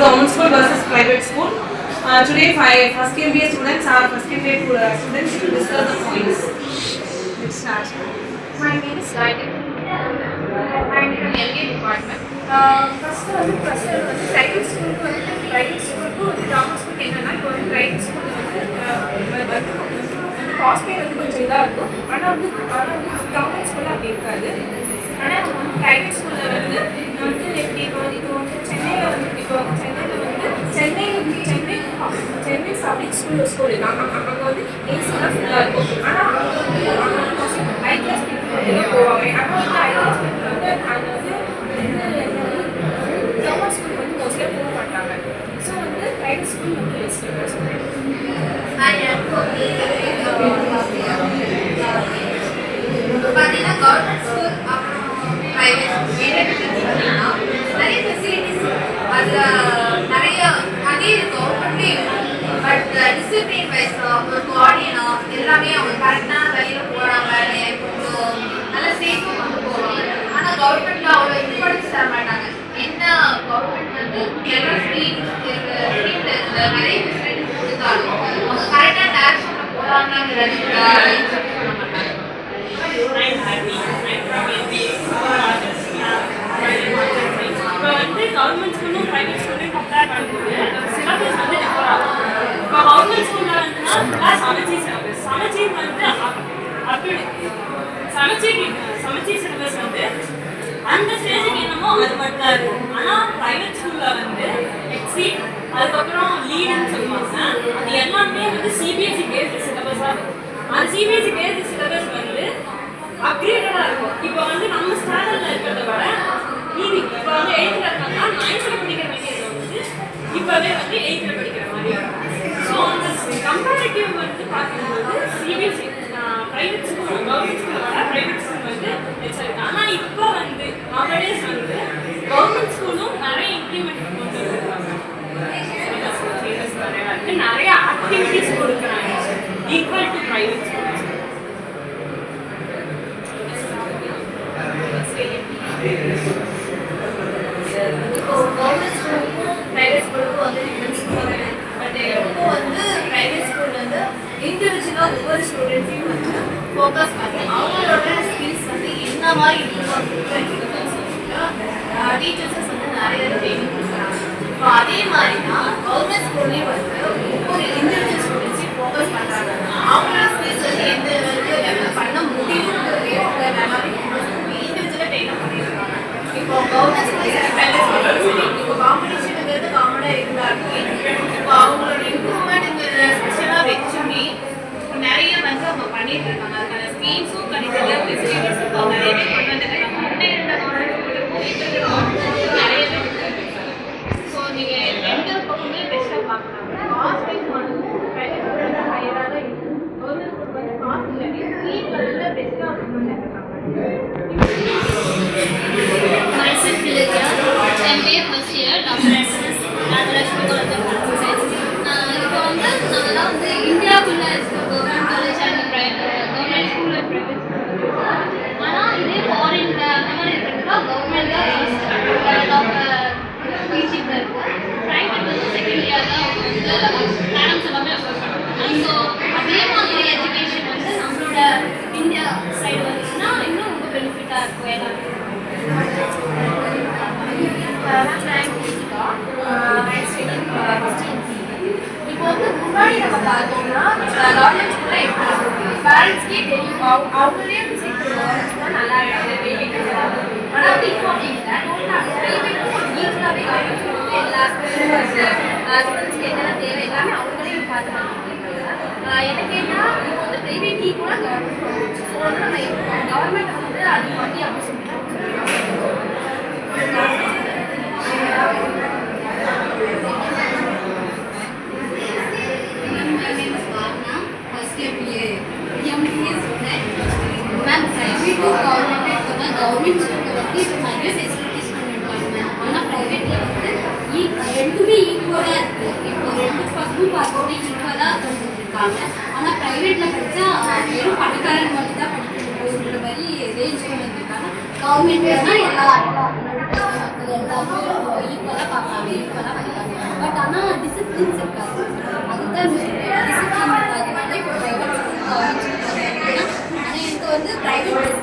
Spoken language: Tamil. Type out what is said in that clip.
government school versus private school. Today, first year BA students are first year students to discuss the points. Let's start. My name is Saidi. I'm from LK department. First private school private school government school என்னன்னா இப்போ private school காஸ்ட் வந்து கொஞ்சம் இதாக இருக்கும். ஆனால் கவர்மெண்ட் ஸ்கூலில் அப்படி இருக்காது. ஆனால் ப்ரைவேட் ஸ்கூலில் வந்து எப்படி இப்போ வந்து சென்னையில் வந்து சென்னை பப்ளிக் ஸ்கூல் அங்கே வந்து ஏசிலாம் ஃபுல்லாக இருக்கும். ஆனால் ஹை கிளாஸ் பீப்புள் போவாங்க. ஆனால் வந்து ஹை கிளாஸ் பீப்புள் வந்து அங்கே வந்து கவர்மெண்ட் ஸ்கூல் வந்து மோஸ்ட்லியாக போக மாட்டாங்க. ஸோ வந்து ப்ரைவேட் ஸ்கூல் வந்து பெஸ்ட். பார்த்தீங்கன்னா கவர்மெண்ட் ஸ்கூல் அப்புறம் ப்ரைவேட் அப்படின்னா நிறைய ஃபெசிலிட்டிஸ் அதில் நிறைய அதே கவர்மெண்ட்லேயும் பட் டிசிப்ளின் வைஸா ஒரு கார்டியனா எல்லாமே அவங்க கரெக்டான வழியில் போகிறாங்க, கொஞ்சம் நல்ல சேஃபாக கொண்டு போவாங்க. ஆனால் கவர்மெண்ட்ல அவ்வளோ இம்பார்ட்டன்ஸ் தர மாட்டாங்க. என்ன கவர்மெண்ட் வந்து எல்லா ஸ்ட்ரீட்ல நிறைய ஃபெசிலிட்டிஸ் கொடுத்தாலும் அவங்க கரெக்டான டேரக்ஷனில் போகிறாங்கிறது இப்போ வந்து கவர்மெண்ட் ஸ்கூலும் ப்ரைவேட் ஸ்கூலையும் கம்பேர் பண்ணும்போது சிலபஸ் வந்து டிஃபர் ஆகும். இப்போ கவர்மெண்ட் ஸ்கூலில் வந்துன்னா ஃபுல்லாக சமச்சீர் சிலபஸ். சமச்சீர் வந்து அப்படி சமச்சீர் சிலபஸ் வந்து அந்த ஸ்டேஜுக்கு என்னமோ அது மட்டும் தான் இருக்கும். ஆனால் ப்ரைவேட் ஸ்கூலில் வந்து எக்ஸிட் அதுக்கப்புறம் லீடுன்னு சொல்லுவாங்க. அது எல்லாமே வந்து சிபிஎஸ்சி பேஸ்டு சிலபஸாக இருக்கும். அந்த சிபிஎஸ்சி பேஸ்டு சிலபஸ் வந்து அப்கிரேடடாக இருக்கும். இப்போ வந்து நம்ம ஸ்டாண்டர்டில் இருக்கிறத விட மீதி இப்போ வந்து 8th இருக்காங்கன்னா 9th படிக்கிற வேண்டியது வந்து இப்போவே வந்து 8th படிக்கிற மாதிரி இருக்கும். ஸோ அந்த கம்பேரிட்டிவ் வந்து பார்க்கும்போது சிபிஎஸ்சி ப்ரைவேட் ஸ்கூல் கவர்மெண்ட் ஸ்கூலோட ப்ரைவேட் ஸ்கூல் வந்து வச்சிருக்கு. ஆனால் இப்போ வந்து நவடேஸ் வந்து கவர்மெண்ட் ஸ்கூலும் நிறைய இம்ப்ளிமெண்ட் கொண்டு வந்துருக்காங்க. நிறைய ஆக்டிவிட்டிஸ் கொடுக்குறாங்க ஈக்குவல் டு ப்ரைவேட் ஸ்கூல். இப்போ கவர்மெண்ட் ஸ்கூலுக்கும் ப்ரைவேட் ஸ்கூலுக்கும் வந்து டிஃப்ரென்ஸ் இருக்குது. பட் எப்போ வந்து ப்ரைவேட் ஸ்கூல் வந்து இண்டிவிஜுவலாக ஒவ்வொரு ஸ்டூடெண்ட்ஸையும் வந்து ஃபோக்கஸ் பண்ணி அவங்களோட ஸ்கில்ஸ் வந்து என்ன மாதிரி டீச்சர்ஸஸ் வந்து நிறைய ட்ரைனிங் கொடுக்குறாங்க. இப்போ அதே மாதிரி தான் கவர்மெண்ட் ஸ்கூல்லேயும் வந்து ஒவ்வொரு இண்டிவிஜுவல் ஸ்டூடெண்ட்ஸையும் ஃபோக்கஸ் பண்ணுறாங்க. அவங்களோட ஸ்கில்ஸ் வந்து எந்த லெவலில் பண்ண முடியும் இண்டிவிஜுவலாக ட்ரெயின் பண்ணியிருக்காங்க. இப்போ கவர்மெண்ட் ஸ்கூல் ப்ரைவேட் ஸ்கூல் இப்போ காம்படிஷனுங்கிறது காமனாக இருந்தாலுமே இப்போ அவங்களோட இம்ப்ரூவ்மெண்ட்டுங்கிற ஸ்பெஷலாக வச்சுமே இப்போ நிறைய வந்து அவங்க பண்ணிட்டு இருக்காங்க. அதுக்கான ஸ்கீம்ஸும் கிடைக்கல, ஃபெசிலிட்டிஸும் இப்போ நிறையவே கொண்டு வந்துருக்காங்க. முன்னே இருந்த கவர்மெண்ட் ஸ்கூலுக்கும் இப்போ நிறையவே ஸோ நீங்கள் ரெண்டு பக்கமே பெஸ்ட்டாக பார்க்கலாம். காஸ்ட் வைஸ் வந்து ப்ரைவேட் ஸ்கூல் வந்து ஹையராக தான் இருக்குது. கவர்மெண்ட் ஸ்கூல் வந்து காஸ்ட் இல்லாட்டி ஸ்கீம் வந்து பெஸ்ட்டாக பண்ணிட்டு இருக்காங்க. Myself Vilija, MBA first year, Dr. S.S. Radhalakshmi College of Arts and Science. இப்போ வந்து நாங்கள்லாம் வந்து இந்தியாவுக்குள்ளே இருக்க government college and government school and private school. ஆனால் இதே ஃபாரினில் அந்த மாதிரி இருக்கிறதுலாம் கவர்மெண்ட் தான் டீச்சிங் தான் இருக்குது. ப்ரைவேட் வந்து செகண்ட் இயர் தான் அவங்க வந்து மேடம்ஸ் எல்லாமே அஃபோர்ட் பண்ணுறாங்க. ஸோ அதே மாதிரி எஜுகேஷன் வந்து நம்மளோட இந்தியா சைடு வந்துச்சுன்னா இன்னும் ரொம்ப பெனிஃபிட்டாக இருக்கும் எல்லாமே. இப்போ வந்து முன்னாடி நம்ம பார்த்தோம்னா கவர்மெண்ட் ஸ்கூல்ல எப்படி பேரண்ட்ஸ்க்கே தெரியும், அவங்களே விசிட் பண்ணுவாங்க நல்லா இருக்குது. ஆனால் வந்து இப்போ அப்படி இல்லை. ஈஸியாகவே கவர்மெண்ட் ஸ்கூலுக்கு எல்லா ஸ்டூடெண்ட்ஸ்க்கு என்னென்ன தேவை எல்லாமே அவங்களே பார்த்துக்கலாம். என்ன கேட்டால் இப்போ வந்து ப்ரைவேட் ஈக்குவலாக கவர்மெண்ட் ஸோ வந்து நம்ம கவர்மெண்ட் வந்து அது பண்ணி அப்படின்னு சொல்லிட்டு கவர்மெண்ட் ஸ்கூலில் வந்து இப்போ நிறைய ஃபெசிலிட்டிஸ் பண்ணியிருக்காங்க மேம். ஆனால் ப்ரைவேட்டில் வந்து ரெண்டுமே ஈக்குவலாக இருக்குது. இப்போ ரெண்டு பக்கமும் பார்த்தோன்னா ஈக்குவலாக இருக்காங்க. ஆனால் ப்ரைவேட்டில் படித்தா வெறும் பணக்காரன் மட்டும் தான் படிக்கிற மாதிரி ரேஞ்ச் கொண்டு வந்திருக்காங்க. கவர்மெண்ட்னா எல்லாமே ஈக்குவலாக பார்ப்பாங்க, ஈக்குவலாக படிப்பாங்க. வந்து பிரைவேட்